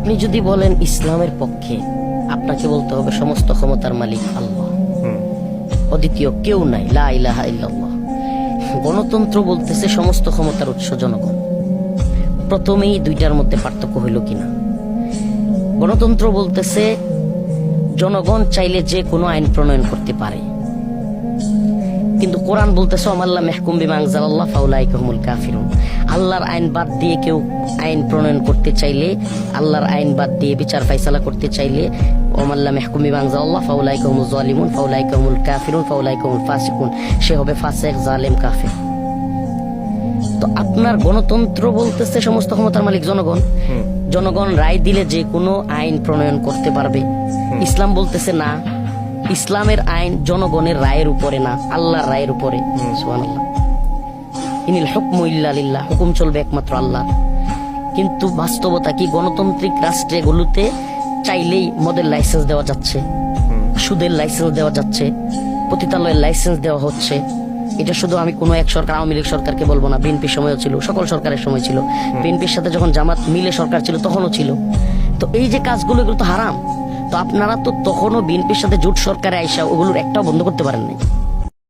আপনি যদি বলেন ইসলামের পক্ষে, আপনাকে বলতে হবে সমস্ত ক্ষমতার মালিক আল্লাহ, অদ্বিতীয় কেউ নাই, লা ইলাহা ইল্লাল্লাহ। গণতন্ত্র বলতেছে সমস্ত ক্ষমতার উৎস জনগণ। প্রথমেই দুইটার মধ্যে পার্থক্য হইল কিনা? গণতন্ত্র বলতেছে জনগণ চাইলে যে কোনো আইন প্রণয়ন করতে পারে, কিন্তু কোরআন বলতেছে আমাল্লাহ মেহকুম বিমা আনজালাল্লাহ ফাউলাইকা হুমুল কাফিরুন। আল্লাহর আইন বাদ দিয়ে কেউ আইন প্রণয়ন করতে চাইলে, আল্লাহর আইন বাদ দিয়ে বিচার ফাইসালা করতে চাইলে, আমাল্লাহ মেহকুম বিমা আনজালাল্লাহ ফাউলাইকা হুমুজ জালিমুন ফাউলাইকা হুমুল কাফিরুন ফাউলাইকা হুমুল ফাসিকুন, সে হবে ফাসিক, জালেম, কাফির। তো আপনার গণতন্ত্র বলতেছে সমস্ত ক্ষমতার মালিক জনগণ, জনগণ রায় দিলে যে কোনো আইন প্রণয়ন করতে পারবে। ইসলাম বলতেছে না, ইসলামের আইন জনগণের রায়ের উপরে না, আল্লাহর রায়ের উপরে। সুবহানাল্লাহ। ইনিল হুকমু ইল্লা লিল্লাহ, হুকুম চলবে একমাত্র আল্লাহ। কিন্তু বাস্তবতা কি? গণতান্ত্রিক রাষ্ট্রগুলোতে চাইলেই মদের লাইসেন্স দেওয়া যাচ্ছে, সুদের লাইসেন্স দেওয়া যাচ্ছে, পতিতালয়ের লাইসেন্স দেওয়া হচ্ছে। এটা শুধু আমি কোনো এক সরকার, আওয়ামী লীগ সরকারকে বলবো না, বিএনপির সময়ও ছিল, সকল সরকারের সময় ছিল। বিএনপির সাথে যখন জামাত মিলে সরকার ছিল তখনও ছিল। তো এই যে কাজগুলো, এগুলো তো হারাম। তো আপনারা তো তখনও বিএনপির সাথে জোট সরকারে আইসা ওগুলোর একটাও বন্ধ করতে পারেন নাই।